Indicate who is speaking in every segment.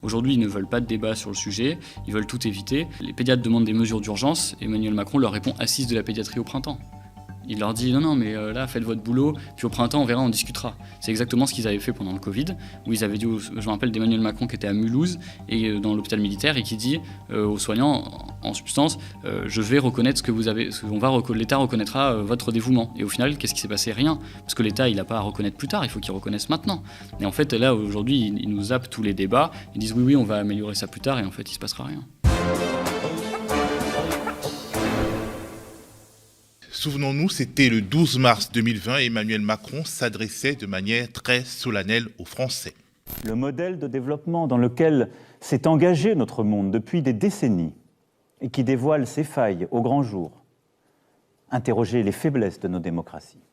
Speaker 1: Aujourd'hui, ils ne veulent pas de débat sur le sujet, ils veulent tout éviter. Les pédiatres demandent des mesures d'urgence, Emmanuel Macron leur répond assise de la pédiatrie au printemps. Il leur dit non, mais là, faites votre boulot, puis au printemps, on verra, on discutera. C'est exactement ce qu'ils avaient fait pendant le Covid, où ils avaient dit, je me rappelle d'Emmanuel Macron qui était à Mulhouse, et dans l'hôpital militaire, et qui dit aux soignants, en substance, je vais reconnaître ce que vous avez, l'État reconnaîtra votre dévouement. Et au final, qu'est-ce qui s'est passé? Rien. Parce que l'État, il n'a pas à reconnaître plus tard, il faut qu'il reconnaisse maintenant. Et en fait, là, aujourd'hui, ils nous zappent tous les débats, ils disent oui, on va améliorer ça plus tard, et en fait, il ne se passera rien.
Speaker 2: Souvenons-nous, c'était le 12 mars 2020 et Emmanuel Macron s'adressait de manière très solennelle aux Français.
Speaker 3: Le modèle de développement dans lequel s'est engagé notre monde depuis des décennies et qui dévoile ses failles au grand jour, interroger les faiblesses de nos démocraties.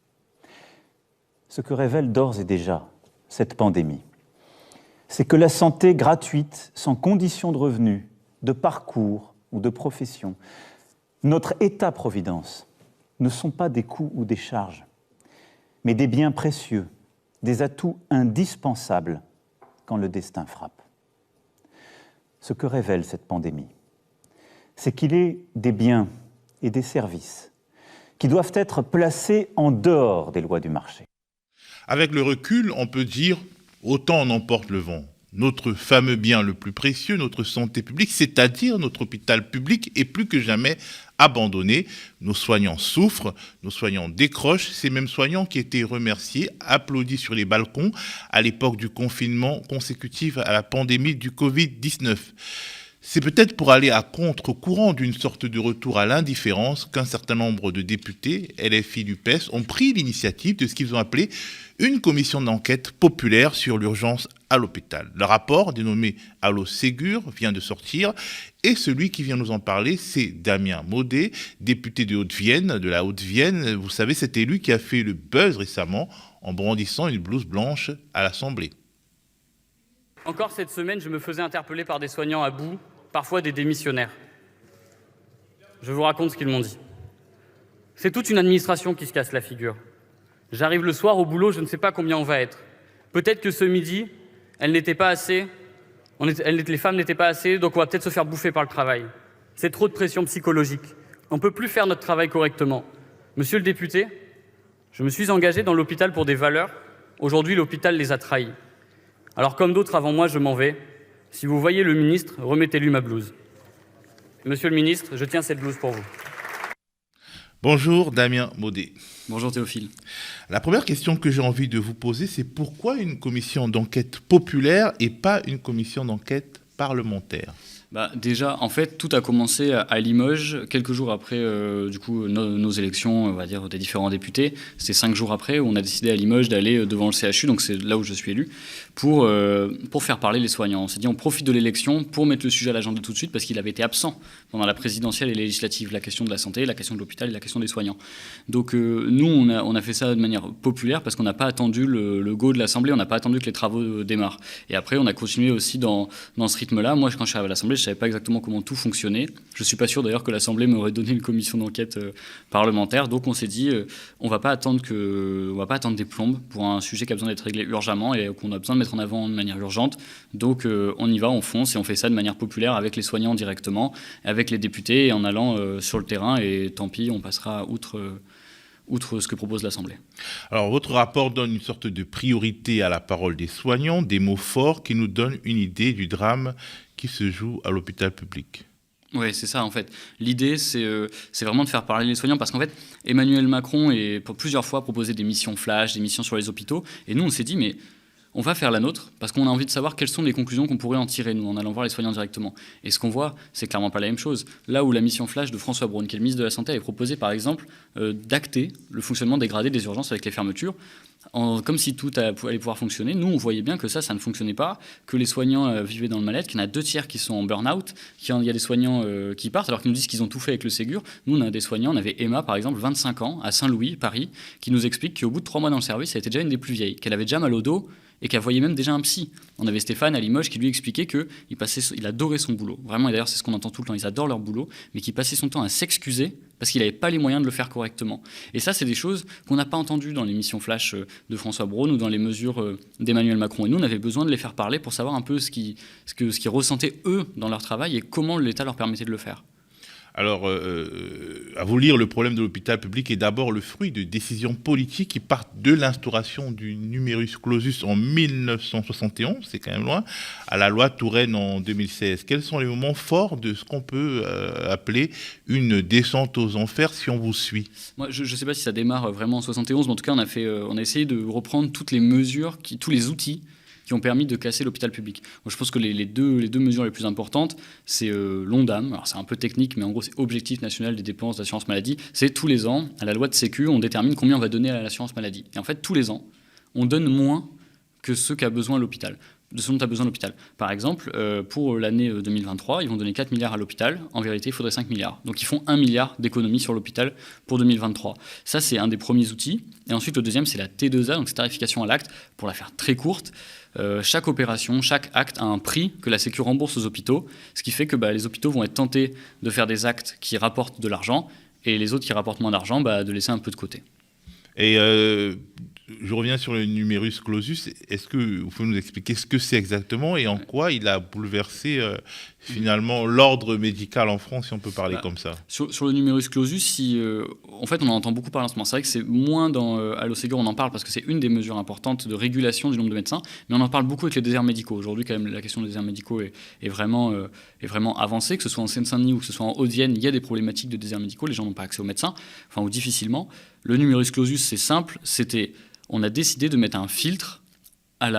Speaker 3: Ce que révèle d'ores et déjà cette pandémie, c'est que la santé gratuite, sans condition de revenus, de parcours ou de profession, notre État-providence, ne sont pas des coûts ou des charges, mais des biens précieux, des atouts indispensables quand le destin frappe. Ce que révèle cette pandémie, c'est qu'il est des biens et des services qui doivent être placés en dehors des lois du marché.
Speaker 2: Avec le recul, on peut dire « autant on emporte le vent ». Notre fameux bien le plus précieux, notre santé publique, c'est-à-dire notre hôpital public, est plus que jamais abandonné. Nos soignants souffrent, nos soignants décrochent. Ces mêmes soignants qui étaient remerciés, applaudis sur les balcons à l'époque du confinement consécutif à la pandémie du Covid-19. C'est peut-être pour aller à contre-courant d'une sorte de retour à l'indifférence qu'un certain nombre de députés, LFI du PES, ont pris l'initiative de ce qu'ils ont appelé une commission d'enquête populaire sur l'urgence à l'hôpital. Le rapport, dénommé Allo Ségur, vient de sortir et celui qui vient nous en parler, c'est Damien Maudet, député de la Haute-Vienne. Vous savez, cet élu qui a fait le buzz récemment en brandissant une blouse blanche à l'Assemblée.
Speaker 1: Encore cette semaine, je me faisais interpeller par des soignants à bout, parfois des démissionnaires. Je vous raconte ce qu'ils m'ont dit. C'est toute une administration qui se casse la figure. J'arrive le soir au boulot, je ne sais pas combien on va être. Peut-être que ce midi, les femmes n'étaient pas assez, donc on va peut-être se faire bouffer par le travail. C'est trop de pression psychologique. On ne peut plus faire notre travail correctement. Monsieur le député, je me suis engagé dans l'hôpital pour des valeurs. Aujourd'hui, l'hôpital les a trahis. Alors comme d'autres avant moi, je m'en vais. Si vous voyez le ministre, remettez-lui ma blouse. Monsieur le ministre, je tiens cette blouse pour vous.
Speaker 2: Bonjour Damien Maudet.
Speaker 1: Bonjour Théophile.
Speaker 2: La première question que j'ai envie de vous poser, c'est pourquoi une commission d'enquête populaire et pas une commission d'enquête parlementaire ?
Speaker 1: Déjà, en fait, tout a commencé à Limoges, quelques jours après nos élections, on va dire, des différents députés. C'est 5 jours après où on a décidé à Limoges d'aller devant le CHU, donc c'est là où je suis élu, pour faire parler les soignants. On s'est dit on profite de l'élection pour mettre le sujet à l'agenda tout de suite parce qu'il avait été absent pendant la présidentielle et législative, la question de la santé, la question de l'hôpital et la question des soignants. Donc nous, on a fait ça de manière populaire parce qu'on n'a pas attendu le go de l'Assemblée, on n'a pas attendu que les travaux démarrent. Et après, on a continué aussi dans ce rythme-là. Moi, quand je suis arrivé à l'Assemblée, je ne savais pas exactement comment tout fonctionnait. Je ne suis pas sûr d'ailleurs que l'Assemblée m'aurait donné une commission d'enquête parlementaire. Donc on s'est dit, on ne va pas attendre des plombes pour un sujet qui a besoin d'être réglé urgemment et qu'on a besoin de mettre en avant de manière urgente. Donc on y va, on fonce et on fait ça de manière populaire avec les soignants directement, avec les députés et en allant sur le terrain. Et tant pis, on passera outre ce que propose l'Assemblée.
Speaker 2: Alors, votre rapport donne une sorte de priorité à la parole des soignants, des mots forts qui nous donnent une idée du drame qui se joue à l'hôpital public.
Speaker 1: Oui, c'est ça en fait. L'idée, c'est vraiment de faire parler les soignants parce qu'en fait, Emmanuel Macron a plusieurs fois proposé des missions flash, des missions sur les hôpitaux. Et nous, on s'est dit, mais on va faire la nôtre parce qu'on a envie de savoir quelles sont les conclusions qu'on pourrait en tirer, nous, en allant voir les soignants directement. Et ce qu'on voit, c'est clairement pas la même chose. Là où la mission flash de François Braun, qui est le ministre de la Santé, avait proposé, par exemple, d'acter le fonctionnement dégradé des urgences avec les fermetures, comme si tout allait pouvoir fonctionner. Nous, on voyait bien que ça ne fonctionnait pas, que les soignants vivaient dans le mal-être, qu'il y en a 2/3 qui sont en burn-out, qu'il y a des soignants qui partent, alors qu'ils nous disent qu'ils ont tout fait avec le Ségur. Nous, on a des soignants, on avait Emma, par exemple, 25 ans, à Saint-Louis, Paris, qui nous explique qu'au bout de 3 mois dans le service, elle était déjà une des plus vieilles, qu'elle avait déjà mal au dos et qu'elle voyait même déjà un psy. On avait Stéphane à Limoges qui lui expliquait qu'il adorait son boulot. Vraiment, et d'ailleurs, c'est ce qu'on entend tout le temps, ils adorent leur boulot, mais qu'il passait son temps à s'excuser parce qu'il n'avait pas les moyens de le faire correctement. Et ça, c'est des choses qu'on n'a pas entendues dans l'émission Flash de François Braun ou dans les mesures d'Emmanuel Macron. Et nous, on avait besoin de les faire parler pour savoir un peu ce qu'ils ressentaient, eux, dans leur travail et comment l'État leur permettait de le faire.
Speaker 2: Alors, à vous lire, le problème de l'hôpital public est d'abord le fruit de décisions politiques qui partent de l'instauration du numerus clausus en 1971, c'est quand même loin, à la loi Touraine en 2016. Quels sont les moments forts de ce qu'on peut appeler une descente aux enfers, si on vous suit?
Speaker 1: Moi, je ne sais pas si ça démarre vraiment en 71, mais en tout cas, on a essayé de reprendre toutes les mesures, tous les outils qui ont permis de casser l'hôpital public. Moi, je pense que les deux mesures les plus importantes, c'est l'ONDAM. Alors, c'est un peu technique, mais en gros, c'est Objectif national des dépenses d'assurance maladie. C'est tous les ans, à la loi de Sécu, on détermine combien on va donner à l'assurance maladie. Et en fait, tous les ans, on donne moins que ce qu'a besoin l'hôpital, de ce dont a besoin l'hôpital. Par exemple, pour l'année 2023, ils vont donner 4 milliards à l'hôpital. En vérité, il faudrait 5 milliards. Donc, ils font 1 milliard d'économies sur l'hôpital pour 2023. Ça, c'est un des premiers outils. Et ensuite, le deuxième, c'est la T2A, donc c'est tarification à l'acte. Pour la faire très courte, chaque opération, chaque acte a un prix que la Sécu rembourse aux hôpitaux, ce qui fait que les hôpitaux vont être tentés de faire des actes qui rapportent de l'argent et les autres qui rapportent moins d'argent, de laisser un peu de côté.
Speaker 2: Et je reviens sur le numerus clausus. Est-ce que vous pouvez nous expliquer ce que c'est exactement et en quoi il a bouleversé finalement l'ordre médical en France, si on peut parler comme ça?
Speaker 1: Sur le numerus clausus, en fait, on en entend beaucoup parler en ce moment. C'est vrai que c'est moins dans Allo Ségur, on en parle parce que c'est une des mesures importantes de régulation du nombre de médecins, mais on en parle beaucoup avec les déserts médicaux. Aujourd'hui, quand même, la question des déserts médicaux est vraiment avancée, que ce soit en Seine-Saint-Denis ou que ce soit en Haute-Vienne, il y a des problématiques de déserts médicaux, les gens n'ont pas accès aux médecins, ou difficilement. Le numerus clausus, c'est simple, on a décidé de mettre un filtre du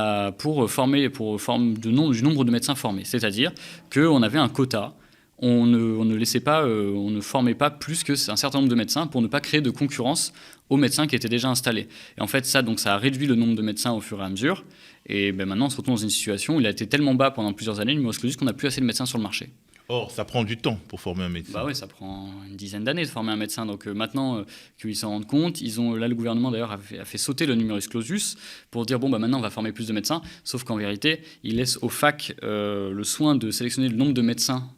Speaker 1: nombre de médecins formés. C'est-à-dire qu'on avait un quota, on ne formait pas plus qu'un certain nombre de médecins pour ne pas créer de concurrence aux médecins qui étaient déjà installés. Et en fait, ça a réduit le nombre de médecins au fur et à mesure. Et maintenant, on se retrouve dans une situation où il a été tellement bas pendant plusieurs années, le numerus clausus, qu'on n'a plus assez de médecins sur le marché.
Speaker 2: Or, ça prend du temps pour former un médecin.
Speaker 1: Oui, ça prend une dizaine d'années de former un médecin. Donc maintenant qu'ils s'en rendent compte, le gouvernement d'ailleurs a fait sauter le numerus clausus pour dire maintenant on va former plus de médecins. Sauf qu'en vérité, il laisse aux facs le soin de sélectionner le nombre de médecins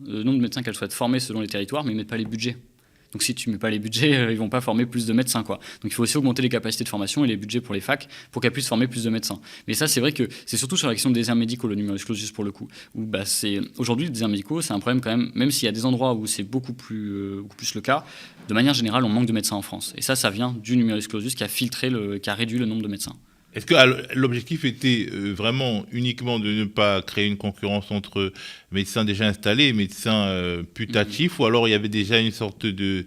Speaker 1: qu'elles souhaitent former selon les territoires, mais ils ne mettent pas les budgets. Donc si tu ne mets pas les budgets, ils ne vont pas former plus de médecins, quoi. Donc il faut aussi augmenter les capacités de formation et les budgets pour les facs pour qu'elles puissent former plus de médecins. Mais ça, c'est vrai que c'est surtout sur la question des déserts médicaux, le numerus clausus pour le coup. Aujourd'hui, les déserts médicaux, c'est un problème quand même s'il y a des endroits où c'est beaucoup plus le cas. De manière générale, on manque de médecins en France. Et ça vient du numerus clausus qui a réduit le nombre de médecins.
Speaker 2: Est-ce que l'objectif était vraiment uniquement de ne pas créer une concurrence entre médecins déjà installés et médecins putatifs, ou alors il y avait déjà une sorte de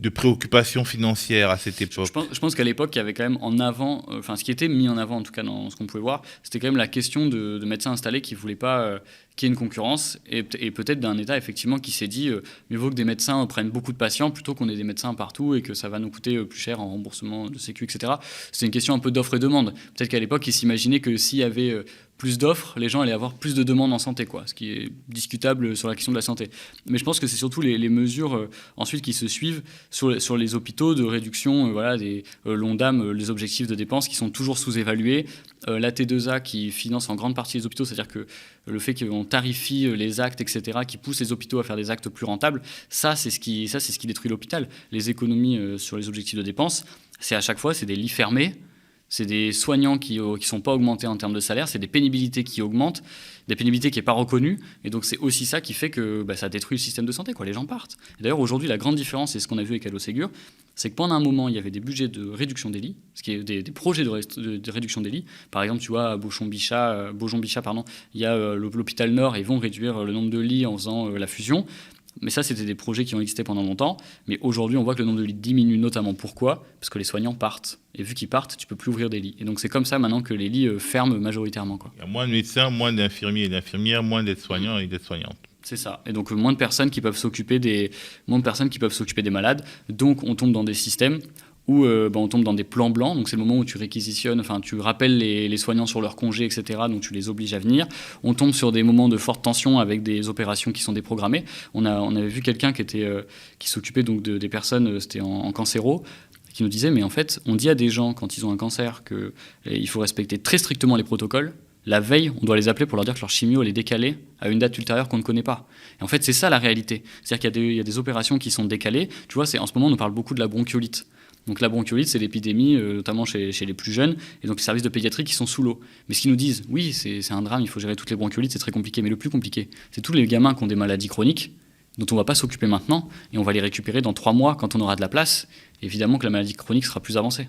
Speaker 2: préoccupation financière à cette époque?
Speaker 1: Je pense qu'à l'époque, il y avait quand même en avant, ce qui était mis en avant en tout cas dans ce qu'on pouvait voir, c'était quand même la question de médecins installés qui ne voulaient pas qu'il y ait une concurrence et peut-être d'un État effectivement qui s'est dit mieux vaut que des médecins prennent beaucoup de patients plutôt qu'on ait des médecins partout et que ça va nous coûter plus cher en remboursement de sécu, etc. C'est une question un peu d'offre et demande. Peut-être qu'à l'époque, ils s'imaginaient que s'il y avait plus d'offres, les gens allaient avoir plus de demandes en santé, ce qui est discutable sur la question de la santé. Mais je pense que c'est surtout les mesures ensuite qui se suivent sur les hôpitaux de réduction des l'ONDAM, les objectifs de dépenses qui sont toujours sous-évalués, la T2A qui finance en grande partie les hôpitaux, c'est-à-dire que le fait qu'on tarifie les actes, etc., qui pousse les hôpitaux à faire des actes plus rentables, ça c'est ce qui détruit l'hôpital. Les économies sur les objectifs de dépenses, c'est à chaque fois, c'est des lits fermés, c'est des soignants qui ne sont pas augmentés en termes de salaire, c'est des pénibilités qui augmentent, des pénibilités qui n'est pas reconnues, et donc c'est aussi ça qui fait que ça détruit le système de santé, les gens partent. Et d'ailleurs aujourd'hui la grande différence, et ce qu'on a vu avec Allo Ségur, c'est que pendant un moment il y avait des budgets de réduction des lits, ce qui est des projets de réduction des lits. Par exemple, tu vois, à Beaujon-Bichat, il y a l'hôpital Nord, et ils vont réduire le nombre de lits en faisant la fusion. Mais ça, c'était des projets qui ont existé pendant longtemps. Mais aujourd'hui, on voit que le nombre de lits diminue, notamment. Pourquoi ? Parce que les soignants partent. Et vu qu'ils partent, tu ne peux plus ouvrir des lits. Et donc, c'est comme ça maintenant que les lits ferment majoritairement.
Speaker 2: Il y a moins de médecins, moins d'infirmiers et d'infirmières, moins d'aides-soignants et d'aides-soignantes.
Speaker 1: C'est ça. Et donc, moins de personnes qui peuvent s'occuper des malades. Donc, on tombe dans des systèmes où on tombe dans des plans blancs, donc c'est le moment où tu réquisitionnes, tu rappelles les soignants sur leurs congés, etc., donc tu les obliges à venir. On tombe sur des moments de forte tension avec des opérations qui sont déprogrammées. On avait vu quelqu'un qui s'occupait donc des personnes, c'était en cancéro, qui nous disait, mais en fait, on dit à des gens, quand ils ont un cancer, qu'il faut respecter très strictement les protocoles. La veille, on doit les appeler pour leur dire que leur chimio elle est décalée à une date ultérieure qu'on ne connaît pas. Et en fait, c'est ça la réalité. C'est-à-dire qu'il y a des opérations qui sont décalées. Tu vois, en ce moment, on nous parle beaucoup de la bronchiolite. Donc la bronchiolite, c'est l'épidémie, notamment chez les plus jeunes, et donc les services de pédiatrie qui sont sous l'eau. Mais ce qu'ils nous disent, oui, c'est un drame, il faut gérer toutes les bronchiolites, c'est très compliqué. Mais le plus compliqué, c'est tous les gamins qui ont des maladies chroniques, dont on ne va pas s'occuper maintenant, et on va les récupérer dans 3 mois quand on aura de la place. Évidemment que la maladie chronique sera plus avancée.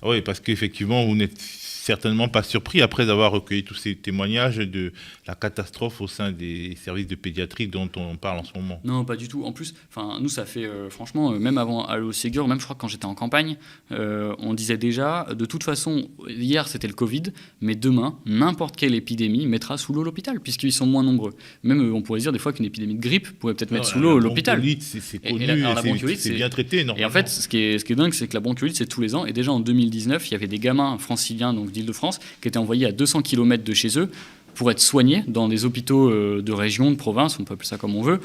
Speaker 2: Oui, parce qu'effectivement, vous n'êtes certainement pas surpris, après avoir recueilli tous ces témoignages, de la catastrophe au sein des services de pédiatrie dont on parle en ce moment.
Speaker 1: Non, pas du tout. En plus, nous, ça fait, franchement, même avant Allo Ségur, même je crois que quand j'étais en campagne, on disait déjà, de toute façon, hier c'était le Covid, mais demain, n'importe quelle épidémie mettra sous l'eau l'hôpital, puisqu'ils sont moins nombreux. Même, on pourrait dire des fois qu'une épidémie de grippe pourrait peut-être mettre sous l'eau l'hôpital.
Speaker 2: La bronchiolite, c'est connu,
Speaker 1: la bronchiolite,
Speaker 2: c'est bien traité, normalement.
Speaker 1: Et en fait, ce qui est dingue, c'est que la bronchiolite, c'est tous les ans. Et déjà en 2019, il y avait des gamins franciliens, donc d'Île-de-France, qui étaient envoyés à 200 km de chez eux pour être soignés dans des hôpitaux de région, de province, on peut appeler ça comme on veut.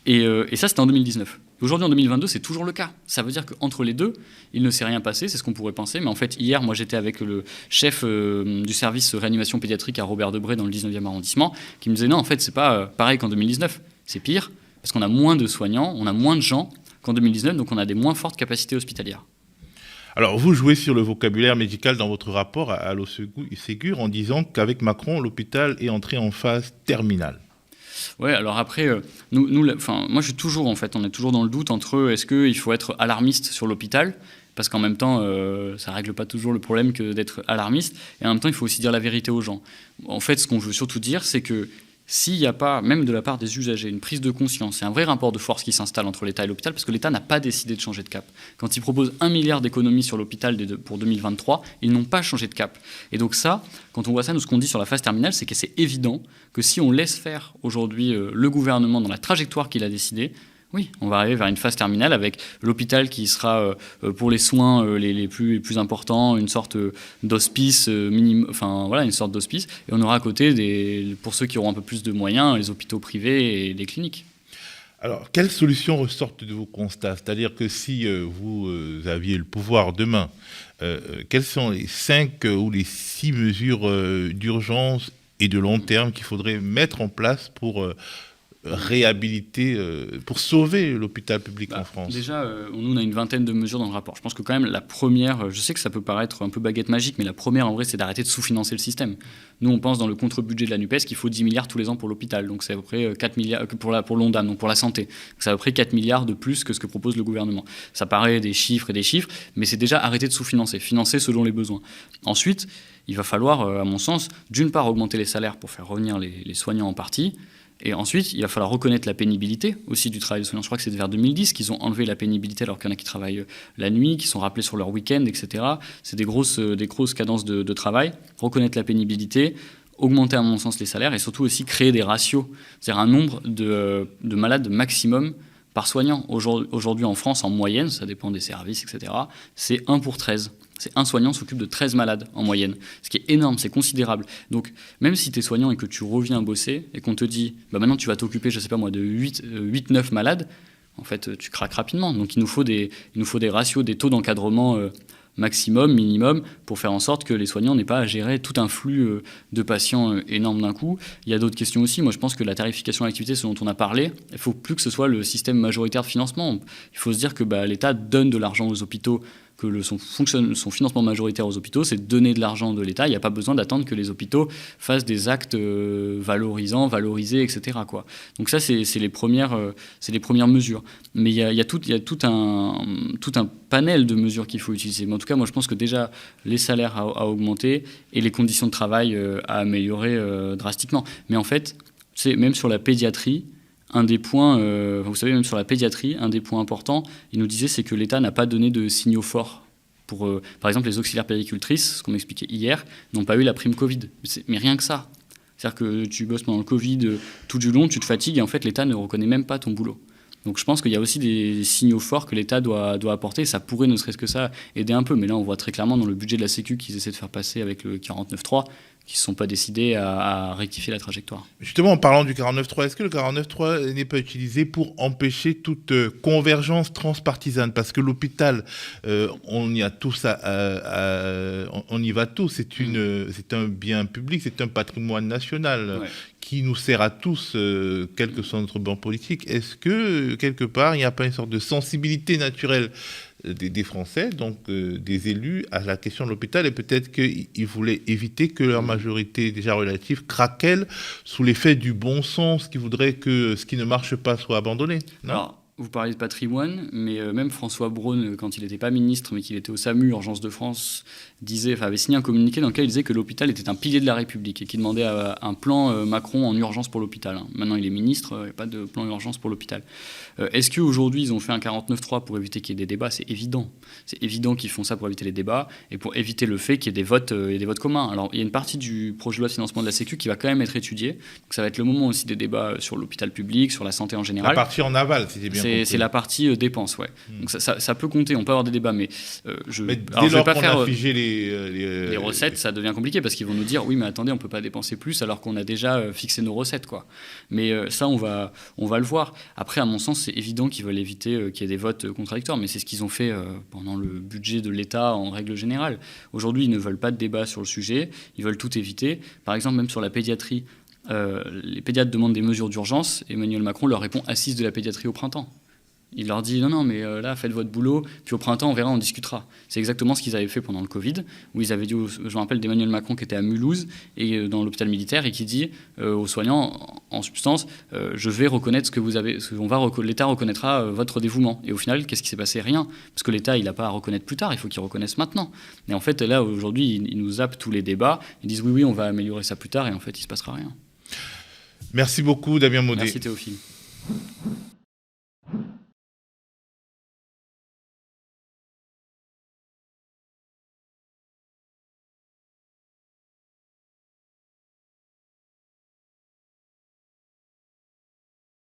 Speaker 1: Et ça, c'était en 2019. Aujourd'hui, en 2022, c'est toujours le cas. Ça veut dire qu'entre les deux, il ne s'est rien passé, c'est ce qu'on pourrait penser. Mais en fait, hier, moi, j'étais avec le chef du service réanimation pédiatrique à Robert Debré, dans le 19e arrondissement, qui me disait non, en fait, c'est pas pareil qu'en 2019. C'est pire, parce qu'on a moins de soignants, on a moins de gens qu'en 2019, donc on a des moins fortes capacités hospitalières.
Speaker 2: Alors, vous jouez sur le vocabulaire médical dans votre rapport à Allo Ségur en disant qu'avec Macron, l'hôpital est entré en phase terminale.
Speaker 1: Ouais, alors après, moi je suis toujours, en fait, on est toujours dans le doute entre est-ce qu'il faut être alarmiste sur l'hôpital, parce qu'en même temps, ça règle pas toujours le problème que d'être alarmiste, et en même temps, il faut aussi dire la vérité aux gens. En fait, ce qu'on veut surtout dire, c'est que s'il n'y a pas, même de la part des usagers, une prise de conscience et un vrai rapport de force qui s'installe entre l'État et l'hôpital, parce que l'État n'a pas décidé de changer de cap. Quand il propose 1 milliard d'économies sur l'hôpital pour 2023, ils n'ont pas changé de cap. Et donc ça, quand on voit ça, nous, ce qu'on dit sur la phase terminale, c'est que c'est évident que si on laisse faire aujourd'hui le gouvernement dans la trajectoire qu'il a décidé, oui, on va arriver vers une phase terminale avec l'hôpital qui sera pour les soins les plus importants, une sorte d'hospice une sorte d'hospice, et on aura à côté pour ceux qui auront un peu plus de moyens, les hôpitaux privés et les cliniques.
Speaker 2: Alors, quelles solutions ressortent de vos constats? C'est-à-dire que si vous aviez le pouvoir demain, quelles sont les 5 ou les 6 mesures d'urgence et de long terme qu'il faudrait mettre en place pour réhabiliter, pour sauver l'hôpital public en France?
Speaker 1: Déjà, nous, on a une vingtaine de mesures dans le rapport. Je pense que quand même, la première, je sais que ça peut paraître un peu baguette magique, mais la première, en vrai, c'est d'arrêter de sous-financer le système. Nous, on pense dans le contre-budget de la NUPES qu'il faut 10 milliards tous les ans pour l'hôpital. Donc, c'est à peu près 4 milliards pour l'ONDAM, donc pour la santé. Donc, c'est à peu près 4 milliards de plus que ce que propose le gouvernement. Ça paraît des chiffres, mais c'est déjà arrêter de sous-financer, financer selon les besoins. Ensuite, il va falloir, à mon sens, d'une part, augmenter les salaires pour faire revenir les soignants en partie. Et ensuite, il va falloir reconnaître la pénibilité aussi du travail des soignants. Je crois que c'est vers 2010 qu'ils ont enlevé la pénibilité alors qu'il y en a qui travaillent la nuit, qui sont rappelés sur leur week-end, etc. C'est des grosses cadences de travail. Reconnaître la pénibilité, augmenter à mon sens les salaires et surtout aussi créer des ratios, c'est-à-dire un nombre de malades maximum par soignant. Aujourd'hui en France, en moyenne, ça dépend des services, etc., c'est 1 pour 13. C'est un soignant s'occupe de 13 malades en moyenne, ce qui est énorme, c'est considérable. Donc, même si tu es soignant et que tu reviens bosser et qu'on te dit maintenant tu vas t'occuper, je sais pas moi, de 8-9 malades, en fait, tu craques rapidement. Donc, il nous faut des ratios, des taux d'encadrement maximum, minimum, pour faire en sorte que les soignants n'aient pas à gérer tout un flux de patients énorme d'un coup. Il y a d'autres questions aussi. Moi, je pense que la tarification à l'activité, ce dont on a parlé, il ne faut plus que ce soit le système majoritaire de financement. Il faut se dire que l'État donne de l'argent aux hôpitaux, que son financement majoritaire aux hôpitaux, c'est de donner de l'argent de l'État. Il n'y a pas besoin d'attendre que les hôpitaux fassent des actes valorisés, etc., quoi. Donc ça, c'est les premières mesures. Mais il y a tout un panel de mesures qu'il faut utiliser. Mais en tout cas, moi, je pense que déjà, les salaires à augmenter et les conditions de travail à améliorer drastiquement. Mais en fait, même sur la pédiatrie, un des points, vous savez, même sur la pédiatrie, un des points importants, il nous disait, c'est que l'État n'a pas donné de signaux forts. Pour, par exemple, les auxiliaires puéricultrices, ce qu'on m'expliquait hier, n'ont pas eu la prime Covid. Mais rien que ça. C'est-à-dire que tu bosses pendant le Covid tout du long, tu te fatigues, et en fait, l'État ne reconnaît même pas ton boulot. Donc je pense qu'il y a aussi des signaux forts que l'État doit apporter. Ça pourrait, ne serait-ce que ça, aider un peu. Mais là, on voit très clairement dans le budget de la Sécu qu'ils essaient de faire passer avec le 49.3 qui ne se sont pas décidés à rectifier la trajectoire.
Speaker 2: Justement, en parlant du 49.3, est-ce que le 49.3 n'est pas utilisé pour empêcher toute convergence transpartisane? Parce que l'hôpital, on y a tous on y va tous. C'est un bien public, c'est un patrimoine national qui nous sert à tous, quel que soit notre banc politique. Est-ce que, quelque part, il n'y a pas une sorte de sensibilité naturelle des Français, donc des élus, à la question de l'hôpital, et peut-être qu'ils voulaient éviter que leur majorité déjà relative craquelle sous l'effet du bon sens, qui voudrait que ce qui ne marche pas soit abandonné, non?
Speaker 1: Alors, vous parlez de patrimoine, mais même François Braun, quand il n'était pas ministre, mais qu'il était au SAMU, Urgence de France, avait signé un communiqué dans lequel il disait que l'hôpital était un pilier de la République et qu'il demandait un plan Macron en urgence pour l'hôpital. Maintenant, il est ministre, il n'y a pas de plan urgence pour l'hôpital. Est-ce qu'aujourd'hui, ils ont fait un 49.3 pour éviter qu'il y ait des débats? C'est évident. C'est évident qu'ils font ça pour éviter les débats et pour éviter le fait qu'il y ait des votes communs. Alors, il y a une partie du projet de loi de financement de la Sécu qui va quand même être étudiée. Donc, ça va être le moment aussi des débats sur l'hôpital public, sur la santé en général.
Speaker 2: La partie en aval, c'était bien.
Speaker 1: C'est la partie dépenses, ouais. Donc ça peut compter, on peut avoir des débats, mais
Speaker 2: dès lors qu'on a figé
Speaker 1: les recettes, ça devient compliqué parce qu'ils vont nous dire oui, mais attendez, on peut pas dépenser plus alors qu'on a déjà fixé nos recettes, quoi. Mais ça, on va le voir. Après, à mon sens, c'est évident qu'ils veulent éviter qu'il y ait des votes contradictoires, mais c'est ce qu'ils ont fait pendant le budget de l'État en règle générale. Aujourd'hui, ils ne veulent pas de débat sur le sujet, ils veulent tout éviter. Par exemple, même sur la pédiatrie, les pédiatres demandent des mesures d'urgence. Emmanuel Macron leur répond assise de la pédiatrie au printemps. Il leur dit non, mais là, faites votre boulot, puis au printemps, on verra, on discutera. C'est exactement ce qu'ils avaient fait pendant le Covid, où ils avaient dit, je me rappelle d'Emmanuel Macron qui était à Mulhouse, et dans l'hôpital militaire, et qui dit aux soignants, en substance, je vais reconnaître ce que vous avez, l'État reconnaîtra votre dévouement. Et au final, qu'est-ce qui s'est passé? Rien. Parce que l'État, il n'a pas à reconnaître plus tard, il faut qu'il reconnaisse maintenant. Et en fait, là, aujourd'hui, ils nous zappent tous les débats, ils disent oui, on va améliorer ça plus tard, et en fait, il ne se passera rien.
Speaker 2: Merci beaucoup, Damien Maudet.
Speaker 1: Merci Théophile.